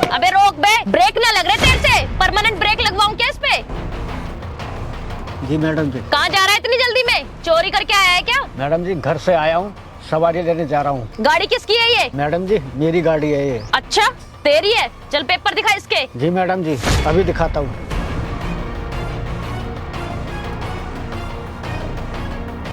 अबे रोक बे, ब्रेक ना लग रहे तेरे से, परमानेंट ब्रेक लगवाऊं क्या इस पे? जी मैडम जी। कहाँ जा रहा है इतनी जल्दी में? चोरी करके आया है क्या? मैडम जी घर से आया हूँ, सवारी लेने जा रहा हूँ। गाड़ी किसकी है ये? मैडम जी मेरी गाड़ी है ये। अच्छा तेरी है, चल पेपर दिखा इसके। जी मैडम जी अभी दिखाता हूँ।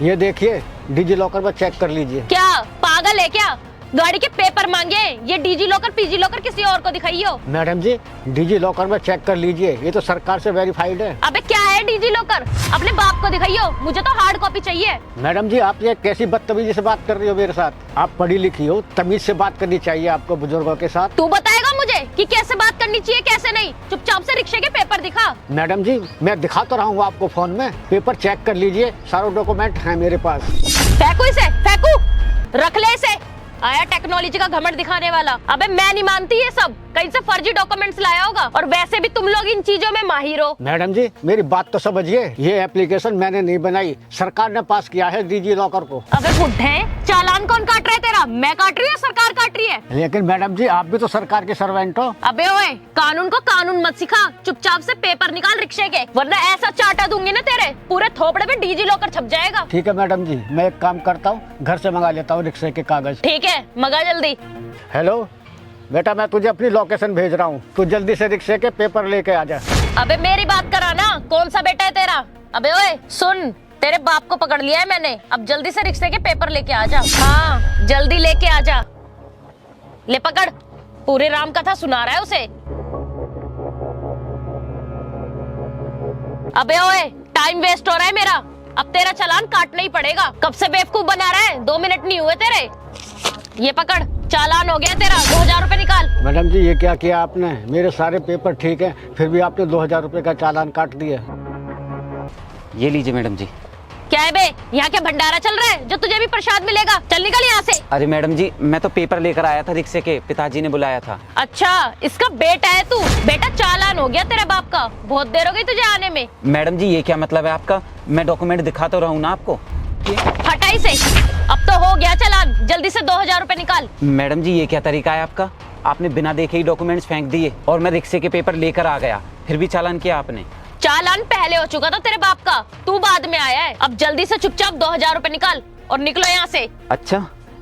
ये देखिए डिजी लॉकर में चेक कर लीजिए। क्या पागल है क्या? गाड़ी के पेपर मांगे, ये डीजी लॉकर पीजी लॉकर किसी और को दिखाइयो। मैडम जी डिजी लॉकर में चेक कर लीजिए, ये तो सरकार से वेरीफाइड है। अबे क्या है डीजी लॉकर? अपने बाप को दिखाइयो, मुझे तो हार्ड कॉपी चाहिए। मैडम जी आप ये कैसी बदतमीजी से बात कर रही हो मेरे साथ? आप पढ़ी लिखी हो, तमीज से बात करनी चाहिए आपको बुजुर्गों के साथ। तू बताएगा मुझे कि कैसे बात करनी चाहिए कैसे नहीं? चुपचाप से रिक्शे के पेपर दिखा। मैडम जी मैं दिखा तो रहा हूँ आपको फोन में, पेपर चेक कर लीजिए, सारे डॉक्यूमेंट हैं मेरे पास। फेंकू इसे, फेंकू, रख ले इसे। आया टेक्नोलॉजी का घमंड दिखाने वाला। अबे मैं नहीं मानती ये सब, कहीं से फर्जी डॉक्यूमेंट्स लाया होगा, और वैसे भी तुम लोग इन चीजों में माहिर हो। मैडम जी मेरी बात तो समझिए, ये एप्लीकेशन मैंने नहीं बनाई, सरकार ने पास किया है डिजी लॉकर को। अबे बुड्ढे, चालान कौन काट रहा है तेरा? मैं काट रही हूँ या सरकार काट रही है? लेकिन मैडम जी आप भी तो सरकार के सर्वेंट हो। अबे ओए, कानून को कानून मत सिखा, चुपचाप से पेपर निकाल रिक्शे के, वरना ऐसा चाटा दूंगी ना तेरे पूरे थोपड़े पे डीजी लॉकर छप जाएगा। ठीक है मैडम जी मैं एक काम करता हूँ, घर से मंगा लेता हूँ रिक्शे के कागज। ठीक है मगा जल्दी। हेलो बेटा मैं तुझे अपनी लोकेशन भेज रहा हूँ, तू जल्दी से रिक्शे के पेपर लेके आ जा। अबे मेरी बात करा ना, कौन सा बेटा है तेरा? अबे ओए सुन, तेरे बाप को पकड़ लिया है मैंने, अब जल्दी से रिक्शे के पेपर लेके आ जा। हाँ जल्दी लेके आ जा। ले पकड़, पूरी राम कथा सुना रहा है उसे। अबे ओए टाइम वेस्ट हो रहा है मेरा, अब तेरा चालान काटना ही पड़ेगा। कब से बेवकूफ बना रहा है, 2 मिनट नहीं हुए तेरे। ये पकड़, चालान हो गया तेरा, 2000 रुपए निकाल। मैडम जी ये क्या किया आपने? मेरे सारे पेपर ठीक है, फिर भी आपने 2000 रुपए का चालान काट दिया। ये लीजिए मैडम जी। क्या है बे, यहाँ क्या भंडारा चल रहा है जो तुझे भी प्रसाद मिलेगा? चल निकल यहाँ से। अरे मैडम जी मैं तो पेपर लेकर आया था रिक्शे के, पिताजी ने बुलाया था। अच्छा इसका बेटा है तू? बेटा चालान हो गया तेरे बाप का, बहुत देर हो गई तुझे आने में। मैडम जी ये क्या मतलब है आपका? मैं डॉक्यूमेंट दिखा तो रहा हूँ ना आपको। हटाई से, अब तो हो गया चालान, जल्दी से 2000 रुपए निकाल। मैडम जी ये क्या तरीका है आपका? आपने बिना देखे ही डॉक्यूमेंट्स फेंक दिए और मैं रिक्शे के पेपर लेकर आ गया, फिर भी चालान किया आपने। चालान पहले हो चुका था तेरे बाप का, तू बाद में आया है। अब जल्दी से चुपचाप 2000 रुपए निकाल और निकलो यहाँ से। अच्छा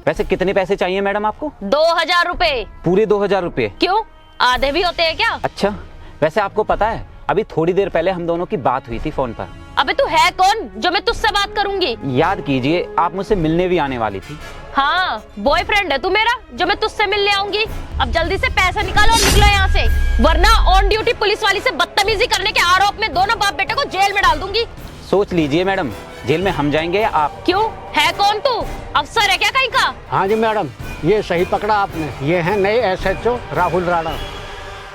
वैसे कितने पैसे चाहिए मैडम आपको? 2000 रुपए। पूरे 2000 रुपए? क्यों, आधे भी होते हैं क्या? अच्छा वैसे आपको पता है अभी थोड़ी देर पहले हम दोनों की बात हुई थी फोन पर। अबे तू है कौन जो मैं तुझसे बात करूंगी? याद कीजिए आप मुझसे मिलने भी आने वाली थी। हाँ बॉयफ्रेंड है तू मेरा जो मैं तुझसे मिलने आऊंगी? अब जल्दी से पैसा निकालो और निकलो यहाँ से, वरना ऑन ड्यूटी पुलिस वाली से बदतमीजी करने के आरोप में दोनों बाप बेटे को जेल में डाल दूंगी। सोच लीजिए मैडम, जेल में हम जाएंगे या आप? क्यों, है कौन तू? अफसर है क्या कहीं का? हाँ जी मैडम ये सही पकड़ा आपने, ये है नए SHO राहुल राणा।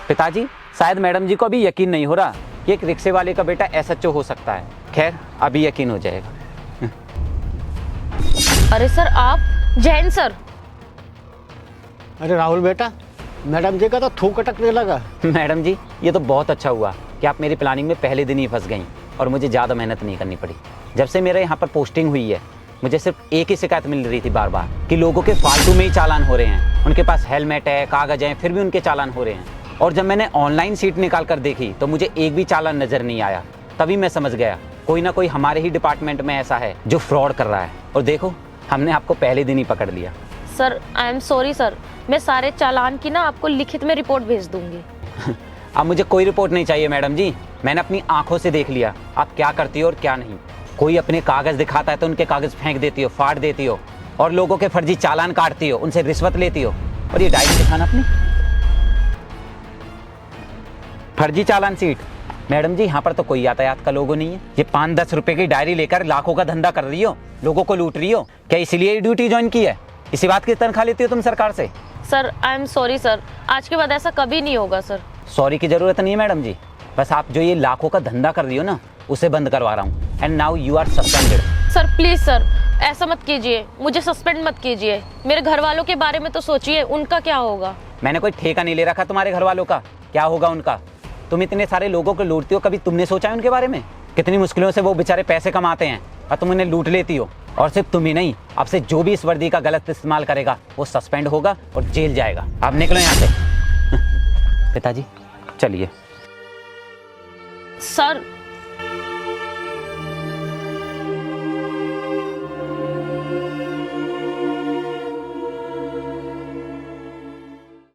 पिताजी शायद मैडम जी को अभी यकीन नहीं हो रहा कि एक रिक्शे वाले का बेटा SHO हो सकता है। खैर अभी यकीन हो जाएगा। अरे सर आप? जैन सर। अरे राहुल बेटा, मैडम जी का तो थूक अटकने लगा। मैडम जी ये तो बहुत अच्छा हुआ कि आप मेरी प्लानिंग में पहले दिन ही फंस गईं और मुझे ज़्यादा मेहनत नहीं करनी पड़ी। जब से मेरे यहाँ पर पोस्टिंग हुई है मुझे सिर्फ एक ही शिकायत मिल रही थी बार बार कि लोगों के फालतू में ही चालान हो रहे हैं। उनके पास हेलमेट है, कागज है, फिर भी उनके चालान हो रहे हैं। और जब मैंने ऑनलाइन सीट निकाल कर देखी तो मुझे एक भी चालान नजर नहीं आया। तभी मैं समझ गया कोई ना कोई हमारे ही डिपार्टमेंट में ऐसा है जो फ्रॉड कर रहा है। और देखो हमने आपको पहले दिन ही पकड़ लिया। Sir I am sorry sir, मैं सारे चालान की ना आपको लिखित में रिपोर्ट भेज दूंगी। अब मुझे कोई रिपोर्ट नहीं चाहिए मैडम जी, मैंने अपनी आंखों से देख लिया आप क्या करती हो और क्या नहीं। कोई अपने कागज दिखाता है तो उनके कागज फेंक देती हो, फाड़ देती हो, और लोगों के फर्जी चालान काटती हो, उनसे रिश्वत लेती हो। और ये डायरी दिखाना अपनी फर्जी चालान सीट। मैडम जी यहाँ पर तो कोई यातायात का लोगो नहीं है। ये 5-10 रुपए की डायरी लेकर लाखों का धंधा कर रही हो, लोगों को लूट रही हो। क्या इसलिए ड्यूटी ज्वाइन की है? इसी बात की तनख्वाह लेती हो तुम सरकार से? Sir I am sorry sir, आज के बाद ऐसा कभी नहीं होगा सर। सॉरी की जरूरत नहीं है मैडम जी, बस आप जो ये लाखों का धंधा कर रही हो ना उसे बंद करवा रहा हूँ। And now you are suspended. Sir please sir ऐसा मत कीजिए, मुझे सस्पेंड मत कीजिए। मेरे घर वालों के बारे में तो सोचिए, उनका क्या होगा? मैंने कोई ठेका नहीं ले रखा तुम्हारे घर वालों का, क्या होगा उनका? तुम इतने सारे लोगों को लूटती हो, कभी तुमने सोचा है उनके बारे में? कितनी मुश्किलों से वो बेचारे पैसे कमाते हैं और तुम उन्हें लूट लेती हो। और सिर्फ तुम ही नहीं, अब से जो भी इस वर्दी का गलत इस्तेमाल करेगा वो सस्पेंड होगा और जेल जाएगा। अब निकलो यहाँ से। पिताजी चलिए। सर